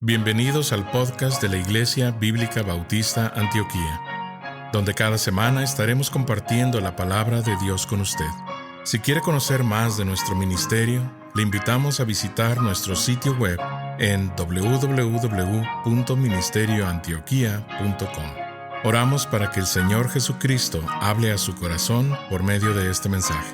Bienvenidos al podcast de la Iglesia Bíblica Bautista Antioquía, donde cada semana estaremos compartiendo la palabra de Dios con usted. Si quiere conocer más de nuestro ministerio, le invitamos a visitar nuestro sitio web en www.ministerioantioquia.com. Oramos para que el Señor Jesucristo hable a su corazón por medio de este mensaje.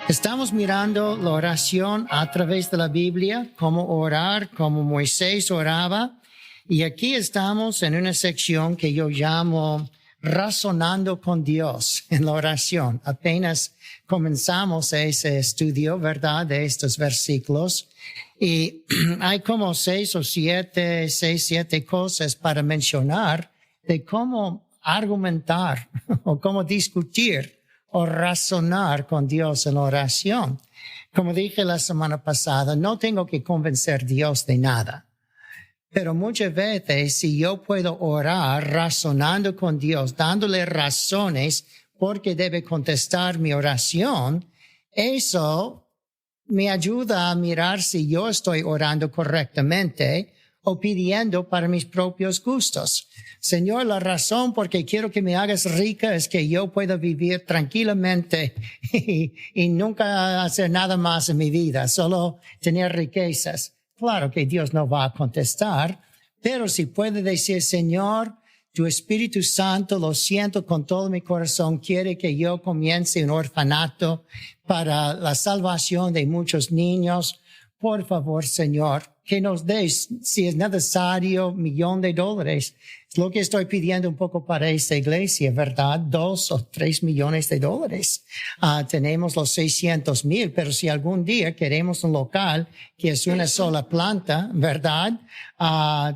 Estamos mirando la oración a través de la Biblia, cómo orar, cómo Moisés oraba. Y aquí estamos en una sección que yo llamo Razonando con Dios en la oración. Apenas comenzamos ese estudio, ¿verdad?, de estos versículos. Y hay como 6 o 7 cosas para mencionar de cómo argumentar o cómo discutir o razonar con Dios en la oración. Como dije la semana pasada, no tengo que convencer a Dios de nada. Pero muchas veces, si yo puedo orar razonando con Dios, dándole razones porque debe contestar mi oración, eso me ayuda a mirar si yo estoy orando correctamente o pidiendo para mis propios gustos. Señor, la razón por qué quiero que me hagas rica es que yo pueda vivir tranquilamente y nunca hacer nada más en mi vida, solo tener riquezas. Claro que Dios no va a contestar, pero si puede decir, Señor, tu Espíritu Santo, lo siento con todo mi corazón, quiere que yo comience un orfanato para la salvación de muchos niños. Por favor, Señor, que nos des, si es necesario, $1,000,000. Es lo que estoy pidiendo un poco para esta iglesia, ¿verdad? 2 o 3 millones de dólares. Tenemos los 600,000, pero si algún día queremos un local que es una sola planta, ¿verdad?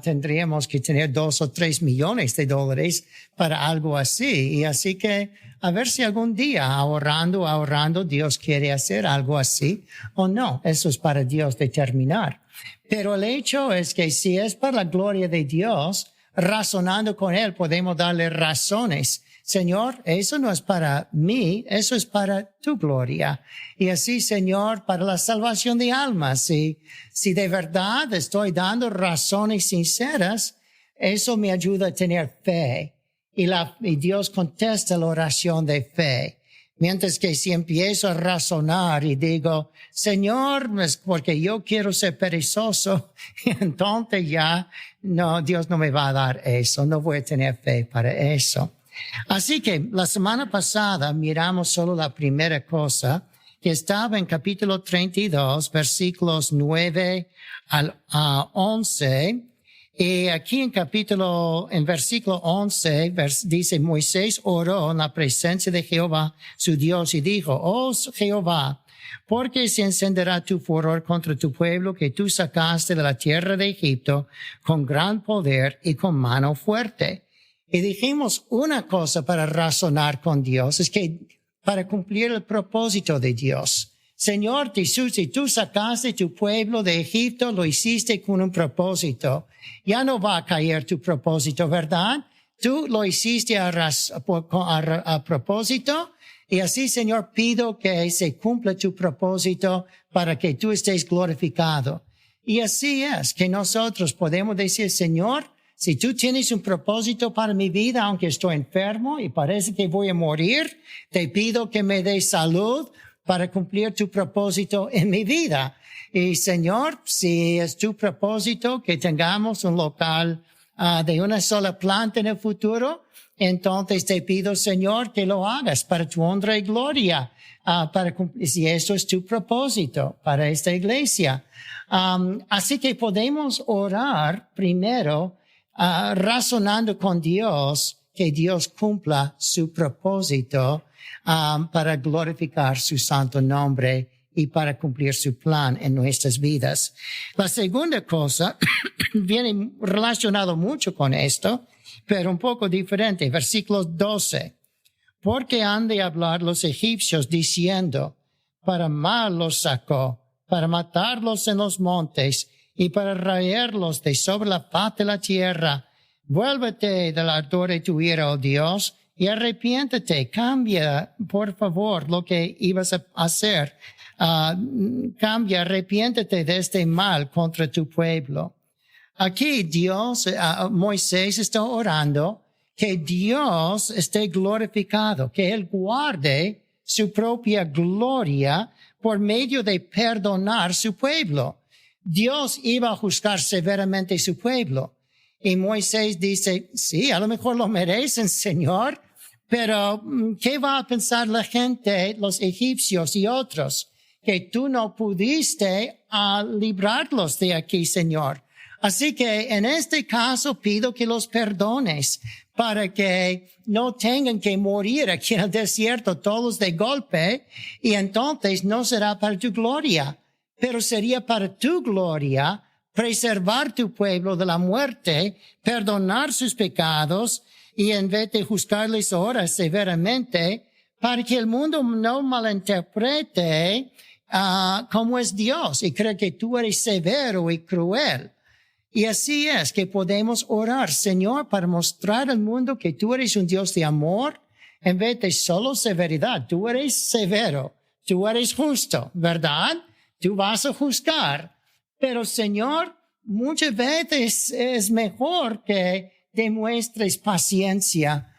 Tendríamos que tener 2 o 3 millones de dólares para algo así. Y así que a ver si algún día ahorrando, Dios quiere hacer algo así o no. Eso es para Dios determinar. Pero el hecho es que si es para la gloria de Dios, razonando con Él, podemos darle razones. Señor, eso no es para mí, eso es para tu gloria. Y así, Señor, para la salvación de almas. Si de verdad estoy dando razones sinceras, eso me ayuda a tener fe. Y Dios contesta la oración de fe. Mientras que si empiezo a razonar y digo, Señor, es porque yo quiero ser perezoso, entonces ya, no, Dios no me va a dar eso, no voy a tener fe para eso. Así que la semana pasada miramos solo la primera cosa, que estaba en capítulo 32, versículos 9 al 11, y aquí en versículo 11, dice, Moisés oró en la presencia de Jehová, su Dios, y dijo, oh Jehová, ¿por qué se encenderá tu furor contra tu pueblo que tú sacaste de la tierra de Egipto con gran poder y con mano fuerte? Y dijimos una cosa para razonar con Dios, es que para cumplir el propósito de Dios. Señor, si tú sacaste tu pueblo de Egipto, lo hiciste con un propósito. Ya no va a caer tu propósito, ¿verdad? Tú lo hiciste a propósito. Y así, Señor, pido que se cumpla tu propósito para que tú estés glorificado. Y así es que nosotros podemos decir, Señor, si tú tienes un propósito para mi vida, aunque estoy enfermo y parece que voy a morir, te pido que me des salud para cumplir tu propósito en mi vida. Y Señor, si es tu propósito que tengamos un local de una sola planta en el futuro, entonces te pido, Señor, que lo hagas para tu honra y gloria, para cumplir, si eso es tu propósito para esta iglesia. Así que podemos orar primero, razonando con Dios, que Dios cumpla su propósito para glorificar su santo nombre y para cumplir su plan en nuestras vidas. La segunda cosa viene relacionado mucho con esto, pero un poco diferente. Versículo 12. Porque han de hablar los egipcios diciendo, para mal los sacó, para matarlos en los montes y para raerlos de sobre la faz de la tierra. Vuélvete del ardor de tu ira, oh Dios, y arrepiéntete, cambia, por favor, lo que ibas a hacer. Cambia, arrepiéntete de este mal contra tu pueblo. Aquí Moisés está orando que Dios esté glorificado, que Él guarde su propia gloria por medio de perdonar su pueblo. Dios iba a juzgar severamente su pueblo. Y Moisés dice, sí, a lo mejor lo merecen, Señor, pero ¿qué va a pensar la gente, los egipcios y otros? Que tú no pudiste librarlos de aquí, Señor. Así que en este caso pido que los perdones para que no tengan que morir aquí en el desierto todos de golpe, y entonces no será para tu gloria, pero sería para tu gloria preservar tu pueblo de la muerte, perdonar sus pecados, y en vez de juzgarles ahora severamente, para que el mundo no malinterprete cómo es Dios y cree que tú eres severo y cruel. Y así es que podemos orar, Señor, para mostrar al mundo que tú eres un Dios de amor, en vez de solo severidad. Tú eres severo, tú eres justo, ¿verdad? Tú vas a juzgar. Pero, Señor, muchas veces es mejor que demuestres paciencia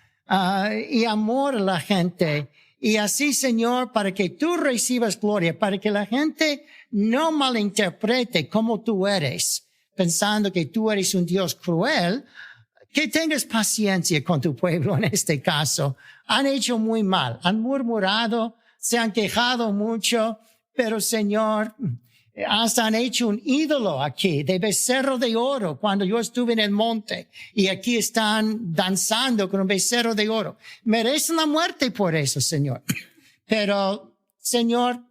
y amor a la gente. Y así, Señor, para que tú recibas gloria, para que la gente no malinterprete cómo tú eres, pensando que tú eres un Dios cruel, que tengas paciencia con tu pueblo en este caso. Han hecho muy mal, han murmurado, se han quejado mucho, pero Señor, hasta han hecho un ídolo aquí de becerro de oro cuando yo estuve en el monte, y aquí están danzando con un becerro de oro. Merecen la muerte por eso, Señor. Pero, Señor,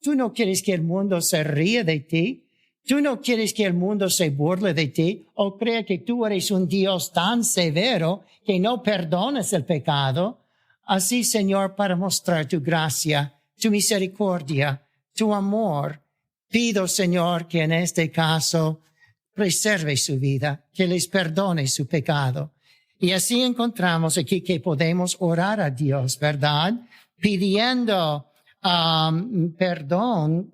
tú no quieres que el mundo se ríe de ti. Tú no quieres que el mundo se burle de ti o crea que tú eres un Dios tan severo que no perdonas el pecado. Así, Señor, para mostrar tu gracia, tu misericordia, tu amor, pido, Señor, que en este caso preserve su vida, que les perdone su pecado. Y así encontramos aquí que podemos orar a Dios, ¿verdad? Pidiendo perdón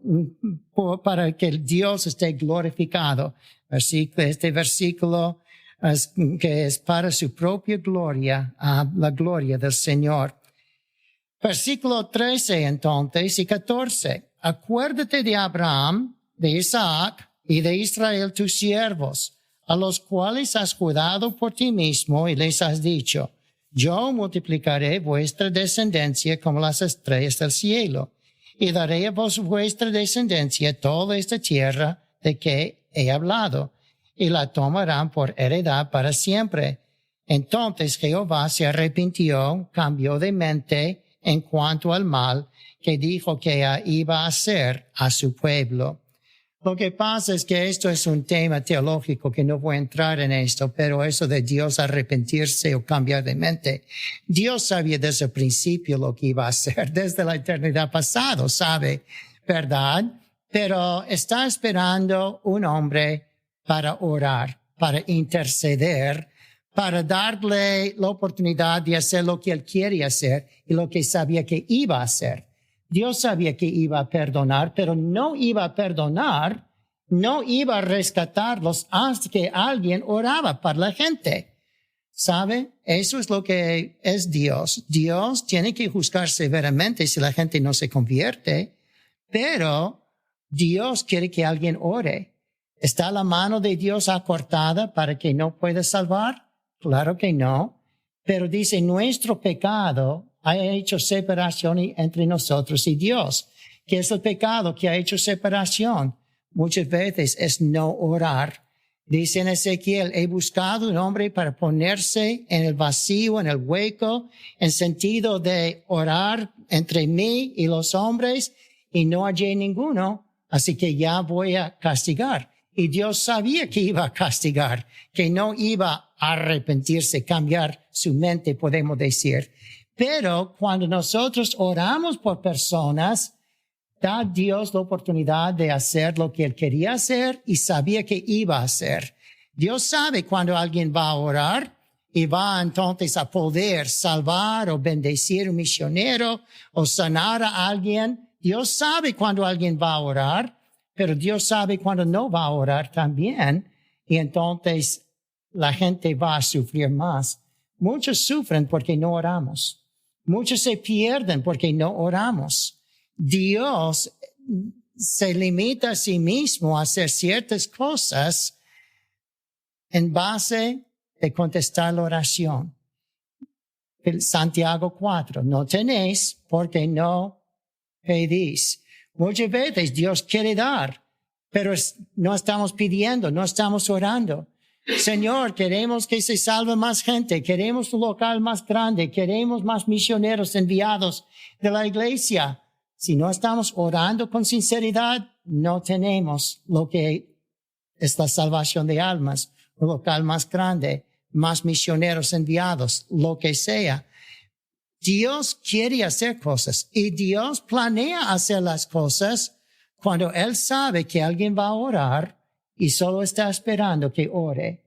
para que Dios esté glorificado. Este versículo que es para su propia gloria, la gloria del Señor. Versículo 13 entonces y 14. Acuérdate de Abraham, de Isaac y de Israel tus siervos, a los cuales has cuidado por ti mismo y les has dicho, yo multiplicaré vuestra descendencia como las estrellas del cielo, y daré a vos vuestra descendencia toda esta tierra de que he hablado, y la tomarán por heredad para siempre. Entonces Jehová se arrepintió, cambió de mente en cuanto al mal que dijo que iba a hacer a su pueblo. Lo que pasa es que esto es un tema teológico que no voy a entrar en esto, pero eso de Dios arrepentirse o cambiar de mente, Dios sabía desde el principio lo que iba a hacer, desde la eternidad pasada, sabe, ¿verdad? Pero está esperando un hombre para orar, para interceder, para darle la oportunidad de hacer lo que él quiere hacer y lo que sabía que iba a hacer. Dios sabía que iba a perdonar, pero no iba a perdonar, no iba a rescatarlos hasta que alguien oraba para la gente. ¿Sabe? Eso es lo que es Dios. Dios tiene que juzgar severamente si la gente no se convierte, pero Dios quiere que alguien ore. ¿Está la mano de Dios acortada para que no pueda salvar? Claro que no. Pero dice, nuestro pecado ha hecho separación entre nosotros y Dios. ¿Qué es el pecado que ha hecho separación? Muchas veces es no orar. Dice en Ezequiel, he buscado un hombre para ponerse en el vacío, en el hueco, en sentido de orar entre mí y los hombres, y no hallé ninguno, así que ya voy a castigar. Y Dios sabía que iba a castigar, que no iba a arrepentirse, cambiar su mente, podemos decir. Pero cuando nosotros oramos por personas, da Dios la oportunidad de hacer lo que Él quería hacer y sabía que iba a hacer. Dios sabe cuando alguien va a orar y va entonces a poder salvar o bendecir un misionero o sanar a alguien. Dios sabe cuando alguien va a orar, pero Dios sabe cuando no va a orar también. y entonces la gente va a sufrir más. Muchos sufren porque no oramos. Muchos se pierden porque no oramos. Dios se limita a sí mismo a hacer ciertas cosas en base de contestar la oración. Santiago 4, no tenéis porque no pedís. Muchas veces Dios quiere dar, pero no estamos pidiendo, no estamos orando. Señor, queremos que se salve más gente, queremos un local más grande, queremos más misioneros enviados de la iglesia. Si no estamos orando con sinceridad, no tenemos lo que es la salvación de almas, un local más grande, más misioneros enviados, lo que sea. Dios quiere hacer cosas y Dios planea hacer las cosas cuando Él sabe que alguien va a orar y solo está esperando que ore.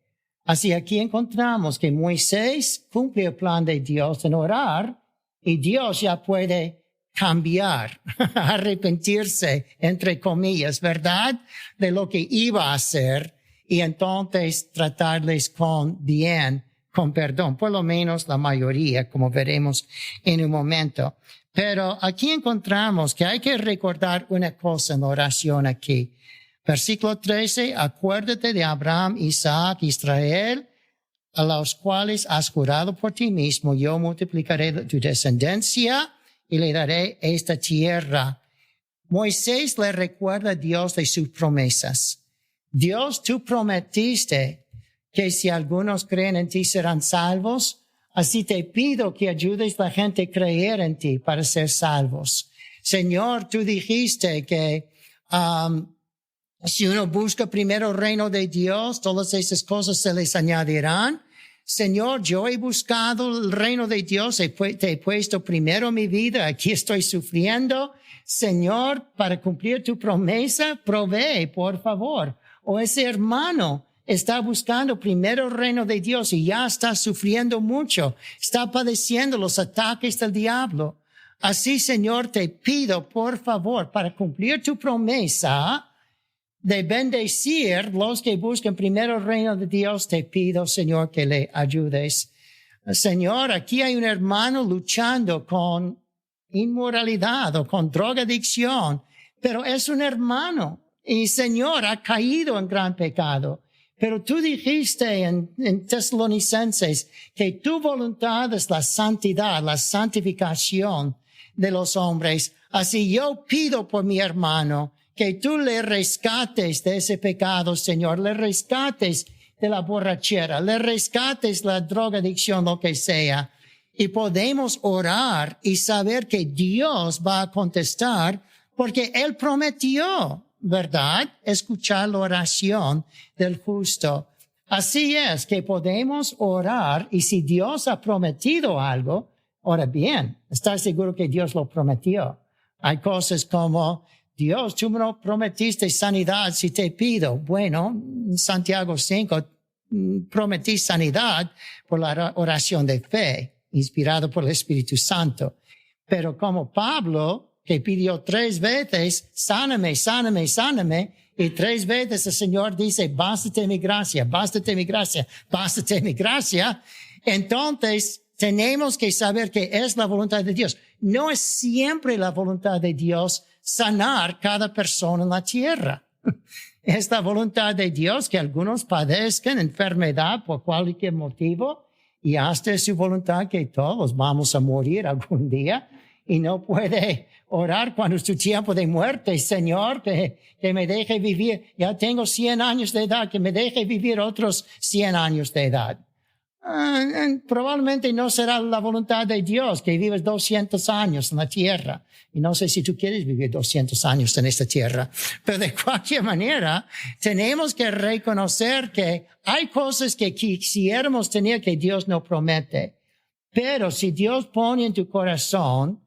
Así aquí encontramos que Moisés cumple el plan de Dios en orar y Dios ya puede cambiar, arrepentirse, entre comillas, ¿verdad? De lo que iba a hacer y entonces tratarles con bien, con perdón, por lo menos la mayoría, como veremos en un momento. Pero aquí encontramos que hay que recordar una cosa en la oración aquí. Versículo 13, acuérdate de Abraham, Isaac, Israel, a los cuales has jurado por ti mismo, yo multiplicaré tu descendencia y le daré esta tierra. Moisés le recuerda a Dios de sus promesas. Dios, tú prometiste que si algunos creen en ti serán salvos. Así te pido que ayudes a la gente a creer en ti para ser salvos. Señor, tú dijiste que si uno busca primero el reino de Dios, todas esas cosas se les añadirán. Señor, yo he buscado el reino de Dios, te he puesto primero mi vida, aquí estoy sufriendo. Señor, para cumplir tu promesa, provee, por favor. O ese hermano está buscando primero el reino de Dios y ya está sufriendo mucho, está padeciendo los ataques del diablo. Así, Señor, te pido, por favor, para cumplir tu promesa de bendecir los que buscan primero el reino de Dios, te pido, Señor, que le ayudes. Señor, aquí hay un hermano luchando con inmoralidad o con drogadicción, pero es un hermano y, Señor, ha caído en gran pecado. Pero tú dijiste en Tesalonicenses que tu voluntad es la santidad, la santificación de los hombres. Así yo pido por mi hermano que tú le rescates de ese pecado, Señor, le rescates de la borrachera, le rescates la drogadicción, lo que sea. Y podemos orar y saber que Dios va a contestar porque Él prometió, ¿verdad?, escuchar la oración del justo. Así es que podemos orar y si Dios ha prometido algo, ahora bien, ¿estás seguro que Dios lo prometió? Hay cosas como, Dios, tú me prometiste sanidad si te pido. Bueno, Santiago 5, prometí sanidad por la oración de fe, inspirado por el Espíritu Santo. Pero como Pablo, que pidió 3 veces, sáname, sáname, sáname, y 3 veces el Señor dice, bástate mi gracia, bástate mi gracia, bástate mi gracia. Entonces, tenemos que saber que es la voluntad de Dios. No es siempre la voluntad de Dios sanar cada persona en la tierra. Es la voluntad de Dios que algunos padezcan enfermedad por cualquier motivo y hasta es su voluntad que todos vamos a morir algún día y no puede orar cuando es su tiempo de muerte. Señor, que me deje vivir. Ya tengo 100 años de edad, que me deje vivir otros 100 años de edad. Probablemente no será la voluntad de Dios que vives 200 años en la tierra. Y no sé si tú quieres vivir 200 años en esta tierra. Pero de cualquier manera, tenemos que reconocer que hay cosas que quisiéramos tener que Dios no promete. Pero si Dios pone en tu corazón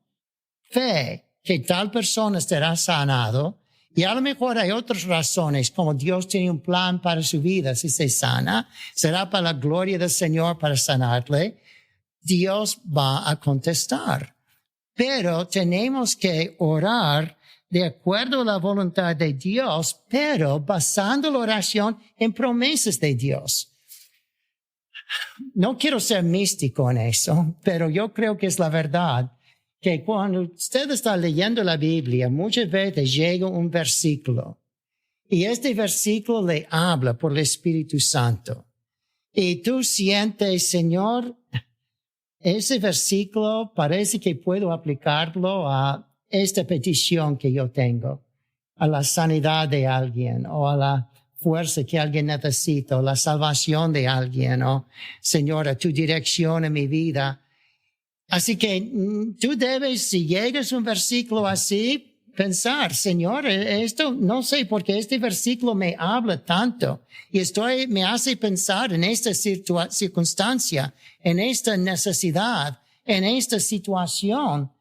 fe que tal persona será sanado, y a lo mejor hay otras razones, como Dios tiene un plan para su vida, si se sana, será para la gloria del Señor para sanarle, Dios va a contestar. Pero tenemos que orar de acuerdo a la voluntad de Dios, pero basando la oración en promesas de Dios. No quiero ser místico en eso, pero yo creo que es la verdad, que cuando usted está leyendo la Biblia, muchas veces llega un versículo, y este versículo le habla por el Espíritu Santo. Y tú sientes, Señor, ese versículo parece que puedo aplicarlo a esta petición que yo tengo, a la sanidad de alguien o a la fuerza que alguien necesita o la salvación de alguien o, Señor, a tu dirección en mi vida. Así que tú debes, si llegas a un versículo así, pensar, Señor, esto no sé por qué este versículo me habla tanto y me hace pensar en esta circunstancia, en esta necesidad, en esta situación.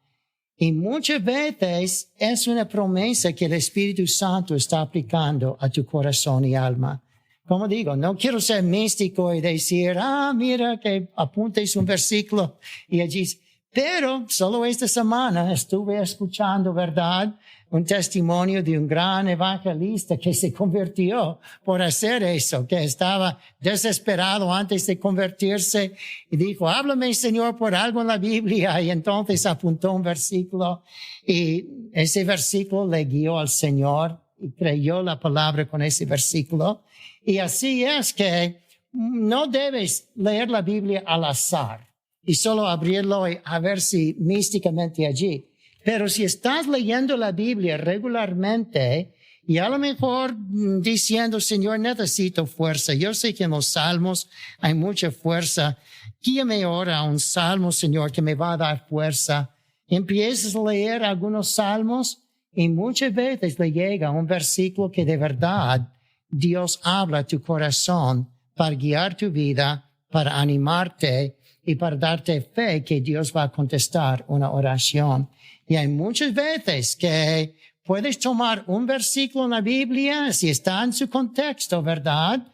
Y muchas veces es una promesa que el Espíritu Santo está aplicando a tu corazón y alma. Como digo, no quiero ser místico y decir, mira que apuntes un versículo y allí. Pero solo esta semana estuve escuchando, ¿verdad?, un testimonio de un gran evangelista que se convirtió por hacer eso, que estaba desesperado antes de convertirse y dijo, háblame, Señor, por algo en la Biblia. Y entonces apuntó un versículo y ese versículo le guió al Señor y creyó la palabra con ese versículo. Y así es que no debes leer la Biblia al azar y solo abrirlo y a ver si místicamente allí. Pero si estás leyendo la Biblia regularmente y a lo mejor diciendo, Señor, necesito fuerza. Yo sé que en los salmos hay mucha fuerza. Guíame ahora a un salmo, Señor, que me va a dar fuerza. Empiezas a leer algunos salmos y muchas veces le llega un versículo que de verdad Dios habla a tu corazón para guiar tu vida, para animarte y para darte fe que Dios va a contestar una oración. Y hay muchas veces que puedes tomar un versículo en la Biblia, si está en su contexto, ¿verdad?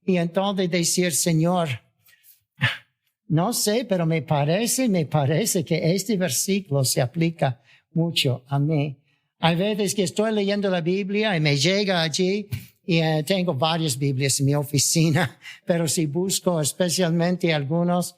Y entonces decir, Señor, no sé, pero me parece que este versículo se aplica mucho a mí. Hay veces que estoy leyendo la Biblia y me llega allí y tengo varias Biblias en mi oficina, pero si busco especialmente algunos,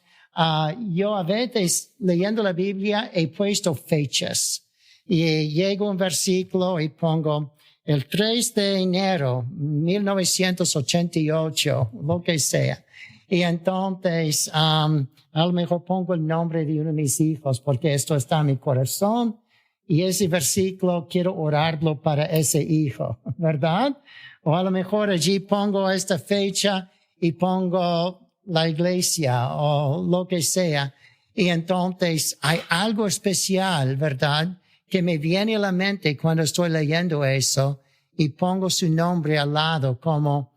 yo a veces leyendo la Biblia he puesto fechas y llego un versículo y pongo el 3 de enero 1988, lo que sea. Y entonces a lo mejor pongo el nombre de uno de mis hijos porque esto está en mi corazón y ese versículo quiero orarlo para ese hijo, ¿verdad? O a lo mejor allí pongo esta fecha y pongo la iglesia o lo que sea. Y entonces hay algo especial, ¿verdad?, que me viene a la mente cuando estoy leyendo eso y pongo su nombre al lado como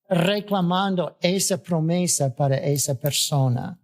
reclamando esa promesa para esa persona.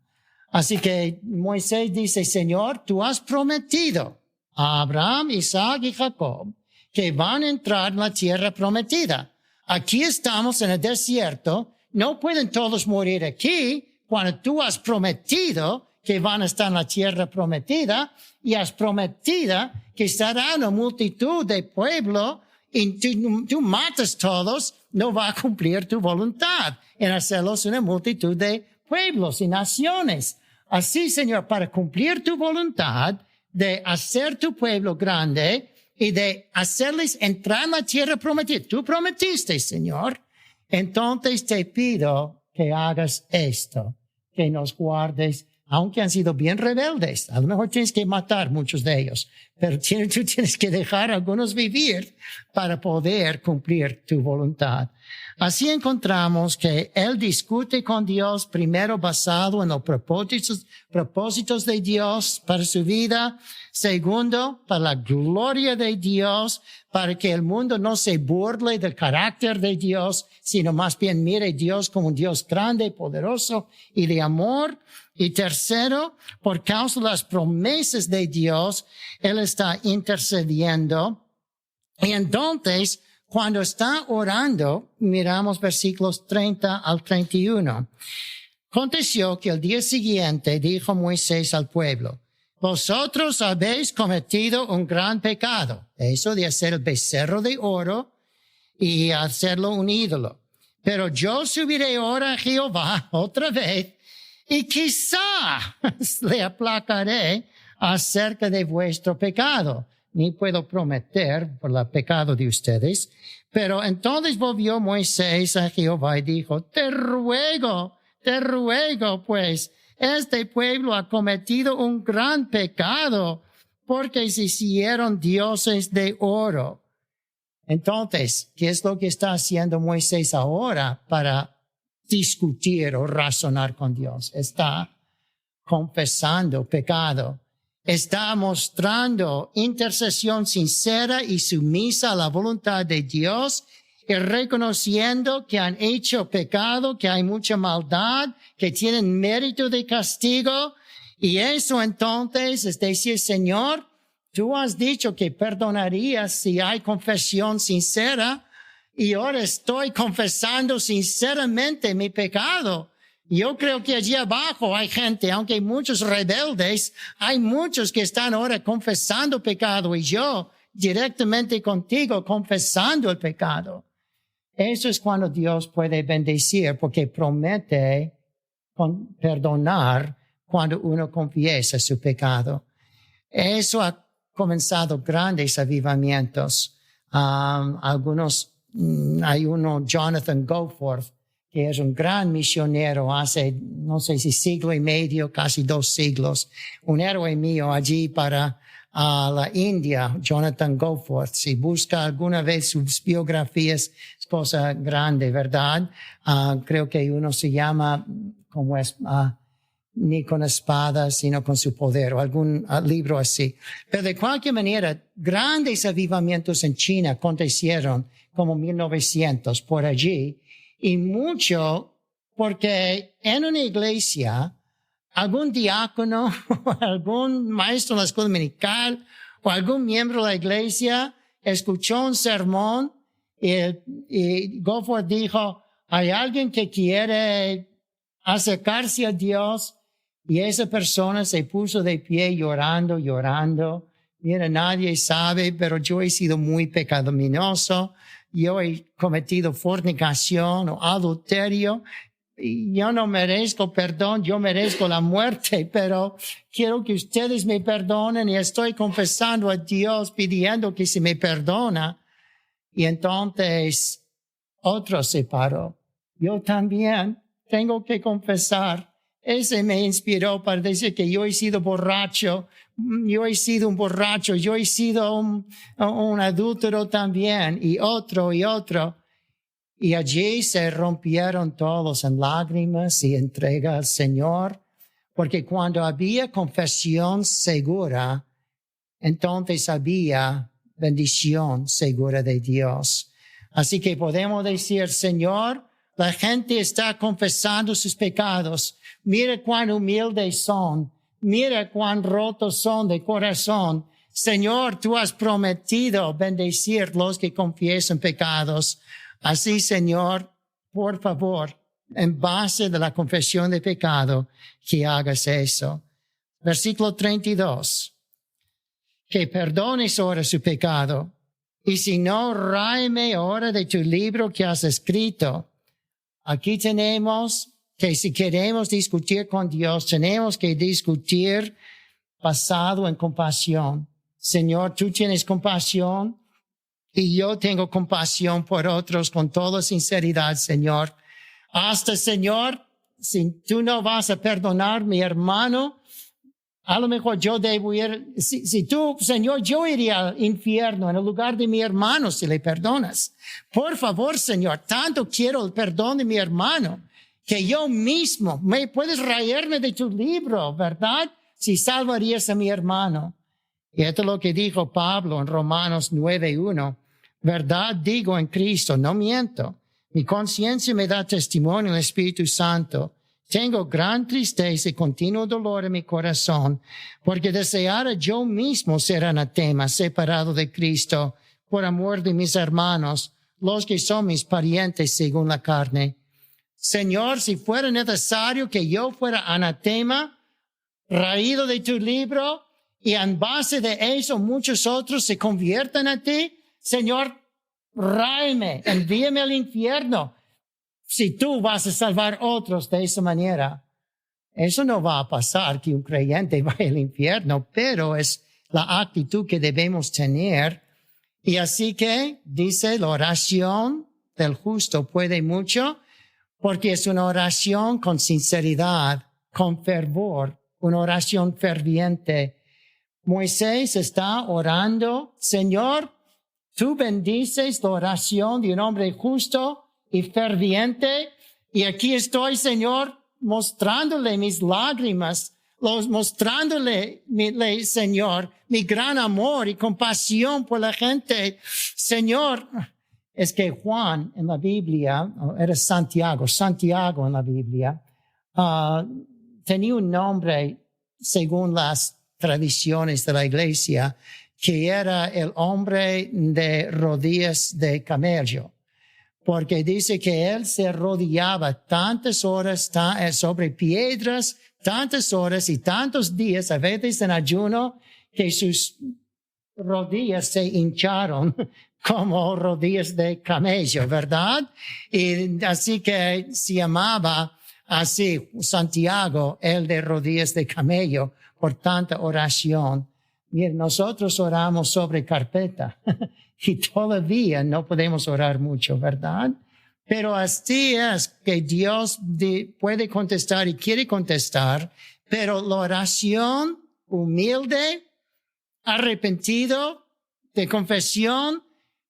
Así que Moisés dice, Señor, tú has prometido a Abraham, Isaac y Jacob que van a entrar en la tierra prometida. Aquí estamos en el desierto. No pueden todos morir aquí cuando tú has prometido que van a estar en la tierra prometida y has prometido que será una multitud de pueblo y tú matas todos, no va a cumplir tu voluntad en hacerlos una multitud de pueblos y naciones. Así, Señor, para cumplir tu voluntad de hacer tu pueblo grande y de hacerles entrar en la tierra prometida. Tú prometiste, Señor. Entonces te pido que hagas esto, que nos guardes, aunque han sido bien rebeldes. A lo mejor tienes que matar muchos de ellos, pero tú tienes que dejar a algunos vivir para poder cumplir tu voluntad. Así encontramos que él discute con Dios primero basado en los propósitos de Dios para su vida. Segundo, para la gloria de Dios, para que el mundo no se burle del carácter de Dios, sino más bien mire a Dios como un Dios grande, poderoso y de amor. Y tercero, por causa de las promesas de Dios, él está intercediendo. Y entonces, cuando está orando, miramos versículos 30 al 31. Aconteció que el día siguiente dijo Moisés al pueblo, vosotros habéis cometido un gran pecado. Eso de hacer el becerro de oro y hacerlo un ídolo. Pero yo subiré ahora a Jehová otra vez y quizá le aplacaré acerca de vuestro pecado. Ni puedo prometer por el pecado de ustedes. Pero entonces volvió Moisés a Jehová y dijo, te ruego, pues, este pueblo ha cometido un gran pecado porque se hicieron dioses de oro. Entonces, ¿qué es lo que está haciendo Moisés ahora para discutir o razonar con Dios? Está confesando pecado. Está mostrando intercesión sincera y sumisa a la voluntad de Dios y reconociendo que han hecho pecado, que hay mucha maldad, que tienen mérito de castigo. Y eso entonces es decir, Señor, tú has dicho que perdonarías si hay confesión sincera y ahora estoy confesando sinceramente mi pecado. Yo creo que allí abajo hay gente, aunque hay muchos rebeldes, hay muchos que están ahora confesando pecado y yo directamente contigo confesando el pecado. Eso es cuando Dios puede bendecir porque promete perdonar cuando uno confiesa su pecado. Eso ha comenzado grandes avivamientos. Hay uno, Jonathan Goforth, que es un gran misionero hace, no sé si siglo y medio, casi 2 siglos. Un héroe mío allí para la India, Jonathan Goforth. Si busca alguna vez sus biografías, es cosa grande, ¿verdad? Creo que uno se llama, ¿cómo es? Ni con espadas, sino con su poder, o algún libro así. Pero de cualquier manera, grandes avivamientos en China acontecieron como 1900 por allí. Y mucho porque en una iglesia, algún diácono, algún maestro en la escuela dominical, o algún miembro de la iglesia escuchó un sermón y Goforth dijo, hay alguien que quiere acercarse a Dios, y esa persona se puso de pie llorando. Mira, nadie sabe, pero yo he sido muy pecaminoso. Yo he cometido fornicación o adulterio. Y yo no merezco perdón, yo merezco la muerte, pero quiero que ustedes me perdonen y estoy confesando a Dios pidiendo que se me perdona. Y entonces otro se paró. Yo también tengo que confesar. Ese me inspiró para decir que yo he sido borracho, yo he sido un borracho, yo he sido un adúltero también, y otro. Y allí se rompieron todos en lágrimas y entrega al Señor, porque cuando había confesión segura, entonces había bendición segura de Dios. Así que podemos decir, Señor, la gente está confesando sus pecados. Mira cuán humildes son. Mira cuán rotos son de corazón. Señor, tú has prometido bendecir los que confiesan pecados. Así, Señor, por favor, en base de la confesión de pecado, que hagas eso. Versículo 32. Que perdones ahora su pecado. Y si no, ráeme ahora de tu libro que has escrito. Aquí tenemos que si queremos discutir con Dios, tenemos que discutir basado en compasión. Señor, tú tienes compasión y yo tengo compasión por otros con toda sinceridad, Señor. Hasta, Señor, si tú no vas a perdonar mi hermano, a lo mejor yo debo ir, si tú, Señor, yo iría al infierno en el lugar de mi hermano si le perdonas. Por favor, Señor, tanto quiero el perdón de mi hermano que yo mismo me puedes raerme de tu libro, ¿verdad? Si salvarías a mi hermano. Y esto es lo que dijo Pablo en Romanos 9:1. Verdad digo en Cristo, no miento. Mi conciencia me da testimonio en el Espíritu Santo. Tengo gran tristeza y continuo dolor en mi corazón, porque deseara yo mismo ser anatema, separado de Cristo, por amor de mis hermanos, los que son mis parientes según la carne. Señor, si fuera necesario que yo fuera anatema, raído de tu libro, y en base de eso muchos otros se convierten a ti, Señor, ráeme, envíame al infierno. Si tú vas a salvar otros de esa manera, eso no va a pasar que un creyente vaya al infierno, pero es la actitud que debemos tener. Y así que dice, la oración del justo puede mucho, porque es una oración con sinceridad, con fervor, una oración ferviente. Moisés está orando, Señor, tú bendices la oración de un hombre justo y ferviente, y aquí estoy, Señor, mostrándole mis lágrimas, mostrándole, Señor, mi gran amor y compasión por la gente. Señor, es que Juan en la Biblia, era Santiago en la Biblia, tenía un nombre según las tradiciones de la iglesia, que era el hombre de rodillas de camello, porque dice que él se arrodillaba tantas horas sobre piedras, tantas horas y tantos días, a veces en ayuno, que sus rodillas se hincharon como rodillas de camello, ¿verdad? Y así que se llamaba así Santiago, el de rodillas de camello, por tanta oración. Miren, nosotros oramos sobre carpeta y todavía no podemos orar mucho, ¿verdad? Pero así es que Dios puede contestar y quiere contestar, pero la oración humilde, arrepentido, de confesión,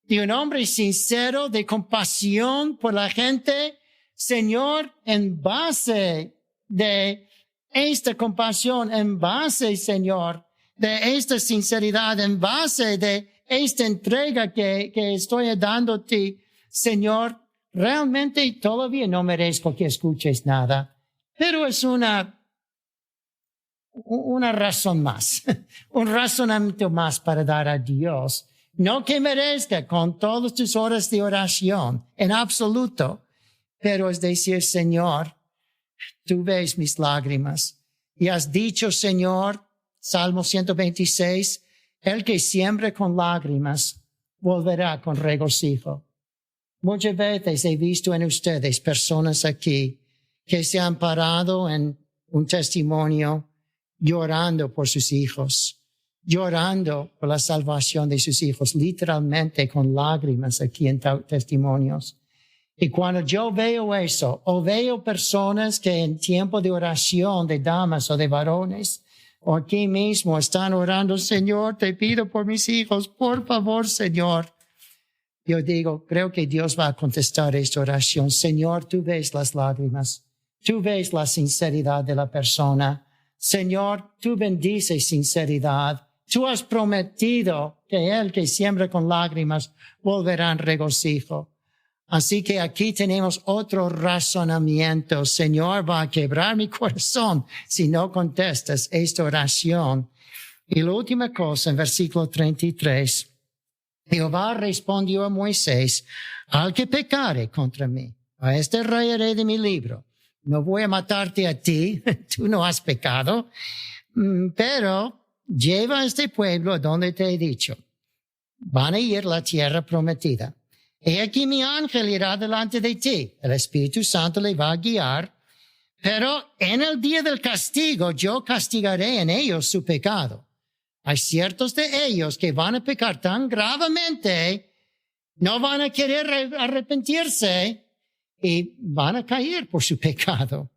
de un hombre sincero, de compasión por la gente, Señor, en base de esta compasión, en base, Señor, de esta sinceridad, en base de esta entrega que estoy dándote, Señor, realmente todavía no merezco que escuches nada, pero es una razón más, un razonamiento más para dar a Dios. No que merezca con todas tus horas de oración, en absoluto, pero es decir, Señor, tú ves mis lágrimas y has dicho, Señor, Salmo 126, el que siembra con lágrimas volverá con regocijo. Muchas veces he visto en ustedes personas aquí que se han parado en un testimonio llorando por sus hijos, llorando por la salvación de sus hijos, literalmente con lágrimas aquí en testimonios. Y cuando yo veo eso, o veo personas que en tiempo de oración de damas o de varones, o aquí mismo están orando, Señor, te pido por mis hijos, por favor, Señor. Yo digo, creo que Dios va a contestar esta oración. Señor, tú ves las lágrimas, tú ves la sinceridad de la persona. Señor, tú bendices sinceridad. Tú has prometido que el que siembra con lágrimas volverá en regocijo. Así que aquí tenemos otro razonamiento. Señor, va a quebrar mi corazón si no contestas esta oración. Y la última cosa, en versículo 33, Jehová respondió a Moisés, al que pecare contra mí, a este rayaré de mi libro. No voy a matarte a ti, tú no has pecado, pero lleva a este pueblo a donde te he dicho. Van a ir a la tierra prometida. He aquí mi ángel irá delante de ti. El Espíritu Santo le va a guiar. Pero en el día del castigo yo castigaré en ellos su pecado. Hay ciertos de ellos que van a pecar tan gravemente, no van a querer arrepentirse y van a caer por su pecado.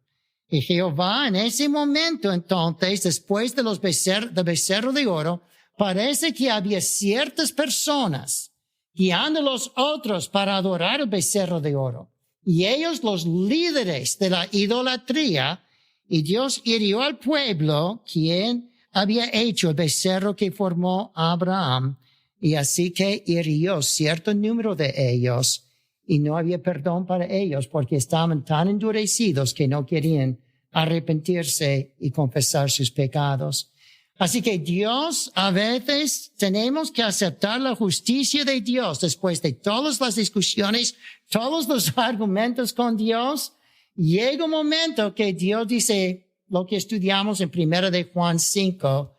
Y Jehová en ese momento entonces, después de del becerro de oro, parece que había ciertas personas guiando a los otros para adorar el becerro de oro. Y ellos, los líderes de la idolatría, y Dios hirió al pueblo, quien había hecho el becerro que formó Abraham, y así que hirió cierto número de ellos, y no había perdón para ellos, porque estaban tan endurecidos que no querían arrepentirse y confesar sus pecados. Así que Dios, a veces tenemos que aceptar la justicia de Dios después de todas las discusiones, todos los argumentos con Dios. Llega un momento que Dios dice lo que estudiamos en 1 de Juan 5.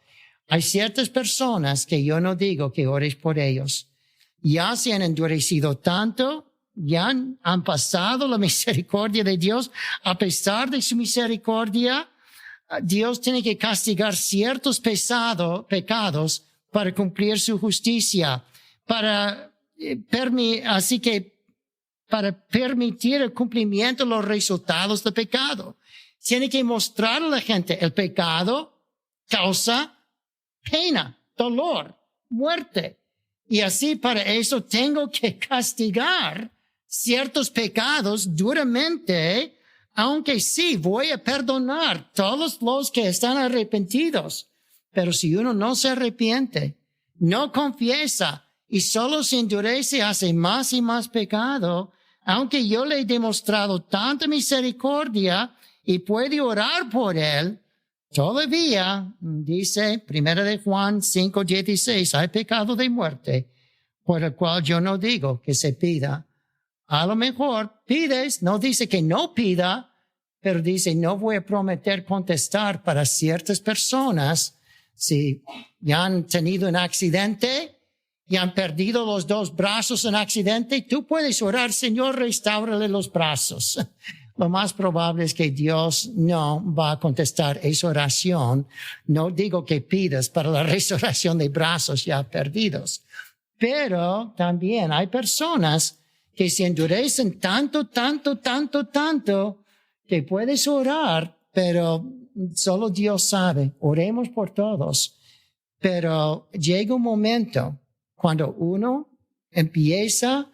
Hay ciertas personas que yo no digo que ores por ellos. Ya se han endurecido tanto, ya han pasado la misericordia de Dios. A pesar de su misericordia, Dios tiene que castigar ciertos pecados para cumplir su justicia, para permitir el cumplimiento de los resultados del pecado. Tiene que mostrar a la gente el pecado causa pena, dolor, muerte. Y así para eso tengo que castigar ciertos pecados duramente, aunque sí voy a perdonar todos los que están arrepentidos. Pero si uno no se arrepiente, no confiesa y solo se endurece, hace más y más pecado, aunque yo le he demostrado tanta misericordia y puede orar por él, todavía, dice 1 de Juan 5:16, hay pecado de muerte, por el cual yo no digo que se pida. A lo mejor pides, no dice que no pida, pero dice no voy a prometer contestar para ciertas personas. Si ya han tenido un accidente y han perdido los 2 brazos en accidente, tú puedes orar, Señor, restáurale los brazos. Lo más probable es que Dios no va a contestar esa oración. No digo que pidas para la restauración de brazos ya perdidos. Pero también hay personas que se endurecen tanto, que puedes orar, pero solo Dios sabe. Oremos por todos. Pero llega un momento cuando uno empieza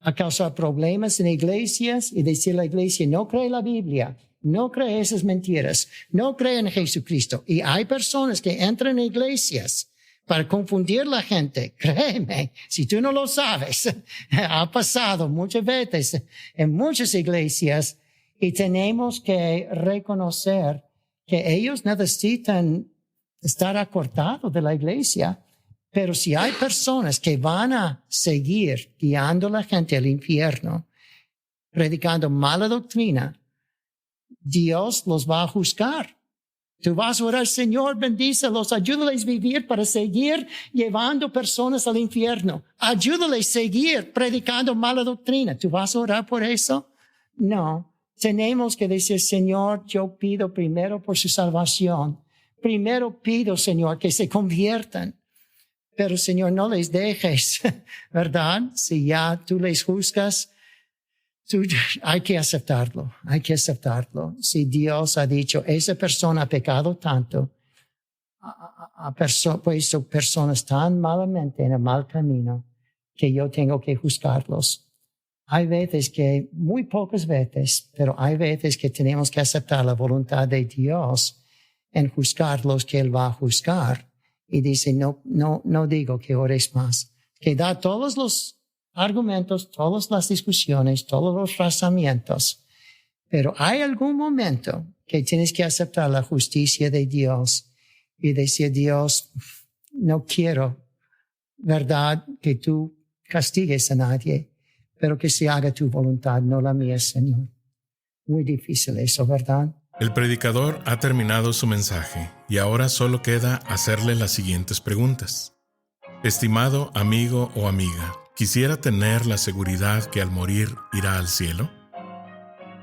a causar problemas en iglesias y decir a la iglesia, no cree la Biblia, no cree esas mentiras, no cree en Jesucristo. Y hay personas que entran en iglesias para confundir la gente. Créeme, si tú no lo sabes, ha pasado muchas veces en muchas iglesias y tenemos que reconocer que ellos necesitan estar acortados de la iglesia. Pero si hay personas que van a seguir guiando a la gente al infierno, predicando mala doctrina, Dios los va a juzgar. Tú vas a orar, Señor, bendícelos, ayúdales a vivir para seguir llevando personas al infierno. Ayúdales a seguir predicando mala doctrina. ¿Tú vas a orar por eso? No. Tenemos que decir, Señor, yo pido primero por su salvación. Primero pido, Señor, que se conviertan. Pero, Señor, no les dejes, ¿verdad? Si ya tú les juzgas, hay que aceptarlo. Si Dios ha dicho, esa persona ha pecado tanto, ha puesto personas tan malamente en el mal camino, que yo tengo que juzgarlos. Hay veces que, muy pocas veces, pero hay veces que tenemos que aceptar la voluntad de Dios en juzgar los que Él va a juzgar. Y dice, no digo que ores más. Que da todos los argumentos, todas las discusiones, todos los razonamientos. Pero hay algún momento que tienes que aceptar la justicia de Dios y decir, Dios, no quiero, ¿verdad?, que tú castigues a nadie, pero que se haga tu voluntad, no la mía, Señor. Muy difícil eso, ¿verdad? El predicador ha terminado su mensaje y ahora solo queda hacerle las siguientes preguntas. Estimado amigo o amiga, ¿quisiera tener la seguridad que al morir irá al cielo?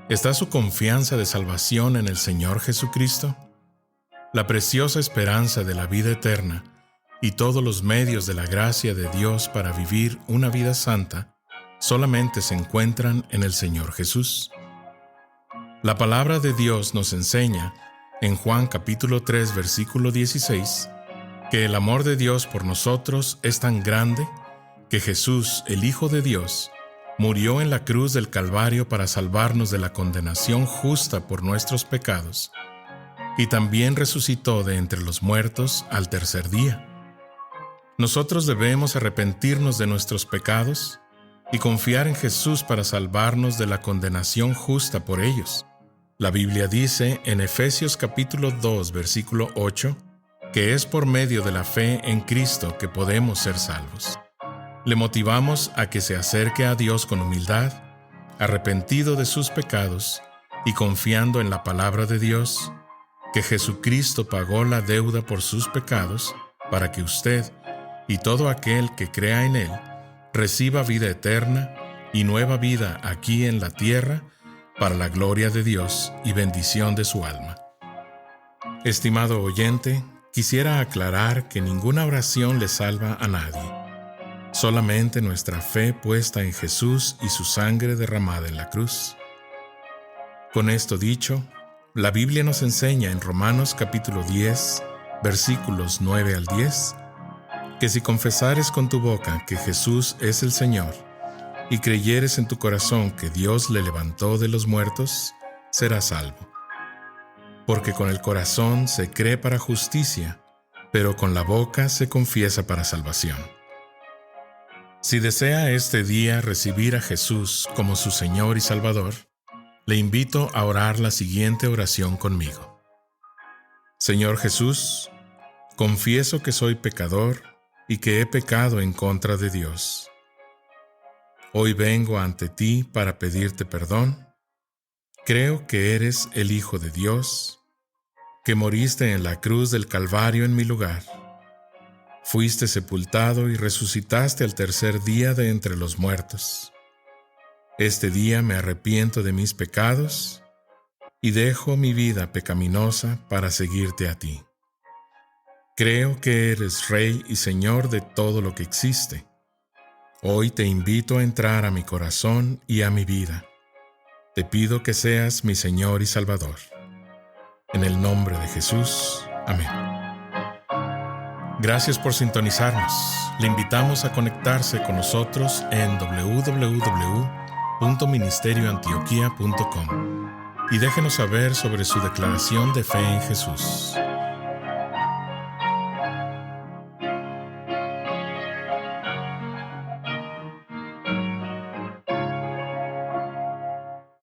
¿Está su confianza de salvación en el Señor Jesucristo? La preciosa esperanza de la vida eterna y todos los medios de la gracia de Dios para vivir una vida santa solamente se encuentran en el Señor Jesús. La palabra de Dios nos enseña, en Juan capítulo 3, versículo 16, que el amor de Dios por nosotros es tan grande que Jesús, el Hijo de Dios, murió en la cruz del Calvario para salvarnos de la condenación justa por nuestros pecados, y también resucitó de entre los muertos al tercer día. Nosotros debemos arrepentirnos de nuestros pecados y confiar en Jesús para salvarnos de la condenación justa por ellos. La Biblia dice en Efesios capítulo 2, versículo 8, que es por medio de la fe en Cristo que podemos ser salvos. Le motivamos a que se acerque a Dios con humildad, arrepentido de sus pecados y confiando en la palabra de Dios, que Jesucristo pagó la deuda por sus pecados para que usted y todo aquel que crea en Él reciba vida eterna y nueva vida aquí en la tierra para la gloria de Dios y bendición de su alma. Estimado oyente, quisiera aclarar que ninguna oración le salva a nadie. Solamente nuestra fe puesta en Jesús y su sangre derramada en la cruz. Con esto dicho, la Biblia nos enseña en Romanos capítulo 10, versículos 9 al 10, que si confesares con tu boca que Jesús es el Señor y creyeres en tu corazón que Dios le levantó de los muertos, serás salvo. Porque con el corazón se cree para justicia, pero con la boca se confiesa para salvación. Si desea este día recibir a Jesús como su Señor y Salvador, le invito a orar la siguiente oración conmigo. Señor Jesús, confieso que soy pecador y que he pecado en contra de Dios. Hoy vengo ante ti para pedirte perdón. Creo que eres el Hijo de Dios, que moriste en la cruz del Calvario en mi lugar. Fuiste sepultado y resucitaste al tercer día de entre los muertos. Este día me arrepiento de mis pecados y dejo mi vida pecaminosa para seguirte a ti. Creo que eres Rey y Señor de todo lo que existe. Hoy te invito a entrar a mi corazón y a mi vida. Te pido que seas mi Señor y Salvador. En el nombre de Jesús. Amén. Gracias por sintonizarnos. Le invitamos a conectarse con nosotros en www.ministerioantioquia.com y déjenos saber sobre su declaración de fe en Jesús.